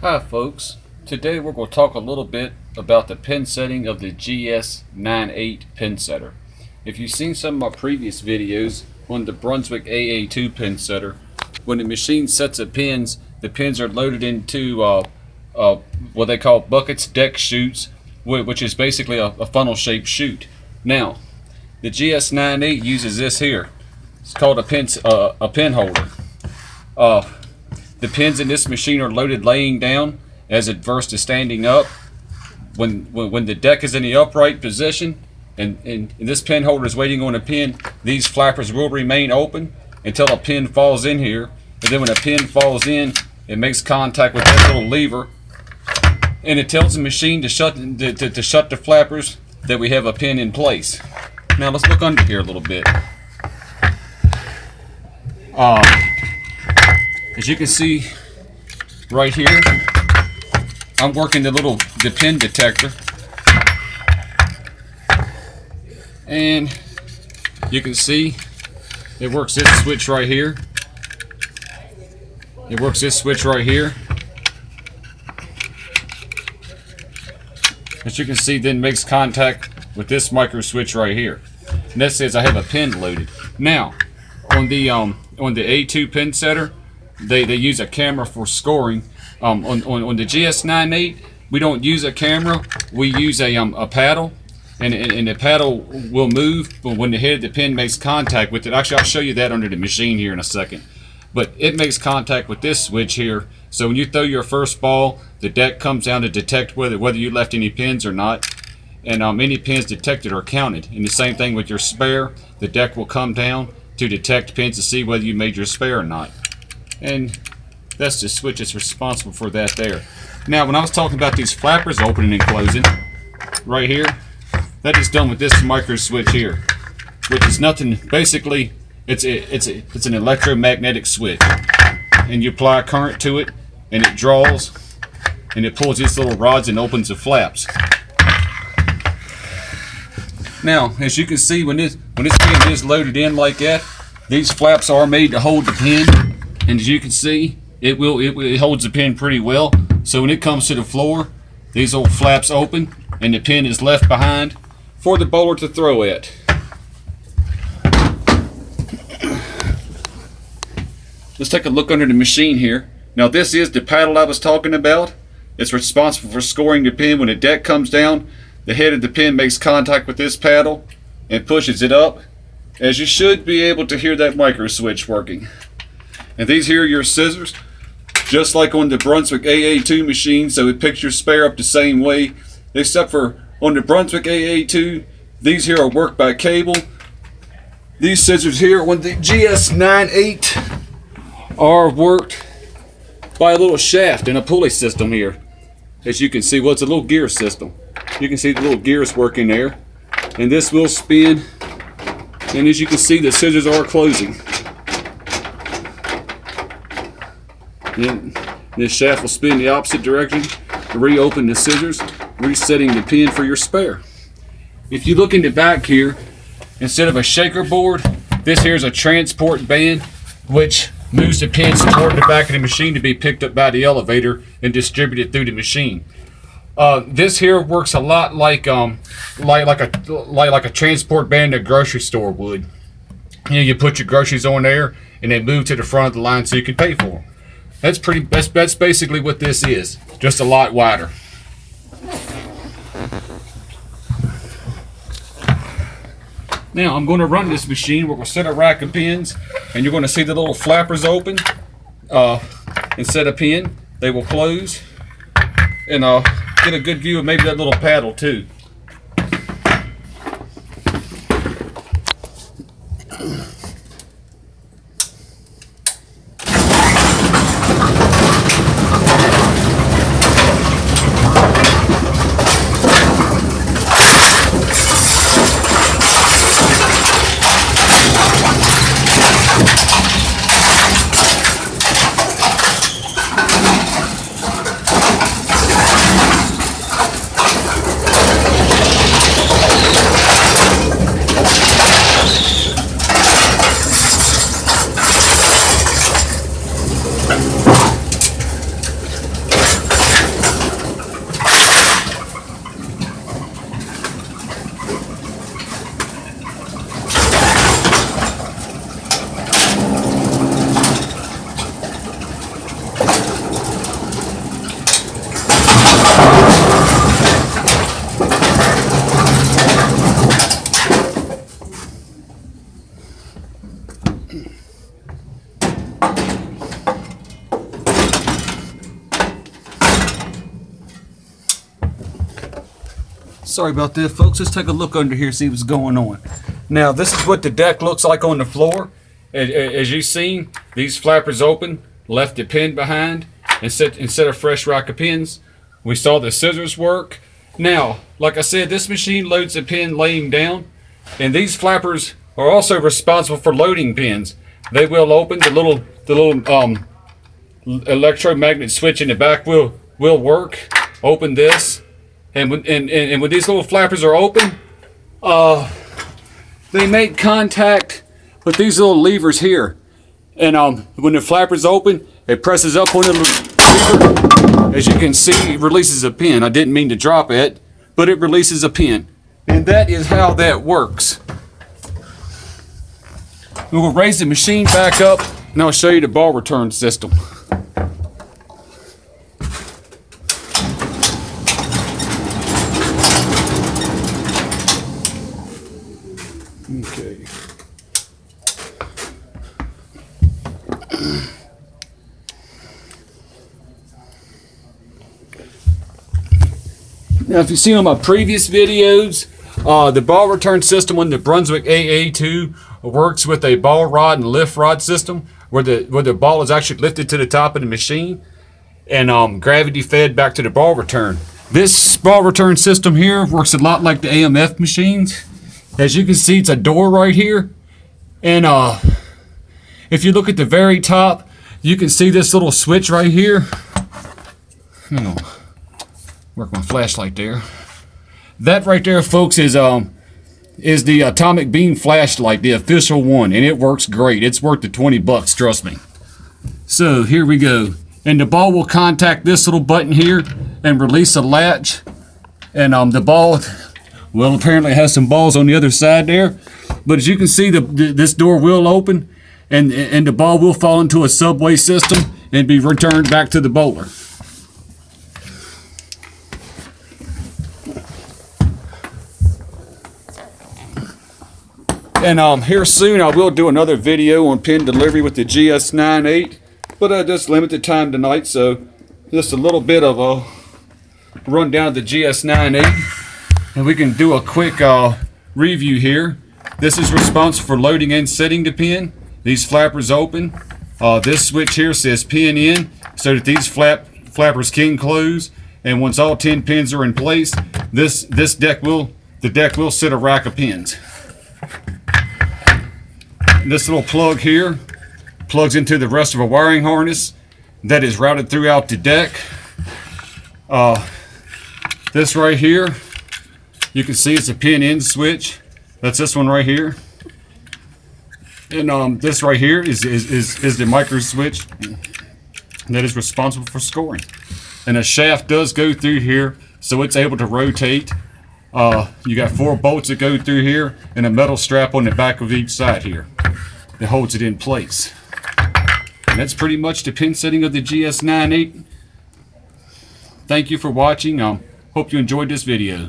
Hi folks, today we're going to talk a little bit about the pin setting of the GS-98 pin setter. If you've seen some of my previous videos on the Brunswick AA2 pin setter, when the machine sets of pins, the pins are loaded into what they call buckets, deck chutes, which is basically a funnel shaped chute. Now, the GS-98 uses this here. It's called a pin holder. The pins in this machine are loaded laying down as adverse to standing up. When the deck is in the upright position and this pin holder is waiting on a pin, these flappers will remain open until a pin falls in here. And then when a pin falls in, it makes contact with that little lever and it tells the machine to shut the flappers that we have a pin in place. Now let's look under here a little bit. As you can see right here, I'm working the pin detector, and you can see it works this switch right here. It works this switch right here. As you can see, then makes contact with this micro switch right here, and that says I have a pin loaded. Now on the A2 pin setter, they use a camera for scoring. On the GS-98, we don't use a camera. We use a paddle, and the paddle will move when the head of the pin makes contact with it. Actually, I'll show you that under the machine here in a second. But it makes contact with this switch here. So when you throw your first ball, the deck comes down to detect whether you left any pins or not. And any pins detected are counted. And the same thing with your spare. The deck will come down to detect pins to see whether you made your spare or not. And that's the switch that's responsible for that there. Now, when I was talking about these flappers opening and closing, right here, that is done with this micro switch here, which is nothing. Basically, it's an electromagnetic switch, and you apply a current to it, and it draws, and it pulls these little rods and opens the flaps. Now, as you can see, when this pin is loaded in like that, these flaps are made to hold the pin. And as you can see, it holds the pin pretty well. So when it comes to the floor, these old flaps open and the pin is left behind for the bowler to throw at. Let's take a look under the machine here. Now this is the paddle I was talking about. It's responsible for scoring the pin. When the deck comes down, the head of the pin makes contact with this paddle and pushes it up. As you should be able to hear that micro switch working. And these here are your scissors, just like on the Brunswick AA2 machine, so it picks your spare up the same way, except for on the Brunswick AA2, these here are worked by cable. These scissors here on the GS-98 are worked by a little shaft and a pulley system here. As you can see, well, it's a little gear system. You can see the little gears working there, and this will spin, and as you can see, the scissors are closing. And this shaft will spin the opposite direction to reopen the scissors, resetting the pin for your spare. If you look in the back here, instead of a shaker board, this here is a transport band which moves the pins toward the back of the machine to be picked up by the elevator and distributed through the machine. This here works a lot like a transport band at a grocery store would. You know, you put your groceries on there and they move to the front of the line so you can pay for them. That's basically what this is, just a lot wider. Now I'm going to run this machine. We're going to set a rack of pins, and you're going to see the little flappers open and set a pin. They will close, and get a good view of maybe that little paddle too. Sorry about that, folks. Let's take a look under here, see what's going on. Now, this is what the deck looks like on the floor. As you've seen, these flappers open, left the pin behind, and set a fresh rack of pins. We saw the scissors work. Now, like I said, this machine loads the pin laying down, and these flappers are also responsible for loading pins. They will open the little electromagnet switch in the back will work. Open this, and when these little flappers are open, they make contact with these little levers here. And when the flapper's open, it presses up on the lever. As you can see, it releases a pin. I didn't mean to drop it, but it releases a pin. And that is how that works. We will raise the machine back up, and I'll show you the ball return system. Okay. Now, if you've seen on my previous videos, the ball return system on the Brunswick AA2 works with a ball rod and lift rod system where the ball is actually lifted to the top of the machine and gravity fed back to the ball return. This ball return system here works a lot like the AMF machines. As you can see, it's a door right here, and if you look at the very top, you can see this little switch right here. Work my flashlight there. That right there, folks, is the atomic beam flashlight, the official one, and it works great. It's worth the 20 bucks, trust me. So here we go, and the ball will contact this little button here and release a latch, and the ball, well, apparently has some balls on the other side there, but as you can see, this door will open, and the ball will fall into a subway system and be returned back to the bowler. And here soon I will do another video on pin delivery with the GS-98, but I just limited time tonight, so just a little bit of a rundown of the GS-98, and we can do a quick review here. This is responsible for loading and setting the pin. These flappers open. This switch here says pin in, so that these flappers can close. And once all 10 pins are in place, the deck will set a rack of pins. This little plug here plugs into the rest of a wiring harness that is routed throughout the deck. This right here, you can see it's a pin in switch. That's this one right here. And this right here is the micro switch that is responsible for scoring. And a shaft does go through here, so it's able to rotate. You got 4 bolts that go through here and a metal strap on the back of each side here that holds it in place. And that's pretty much the pin setting of the GS-98. Thank you for watching. Hope you enjoyed this video.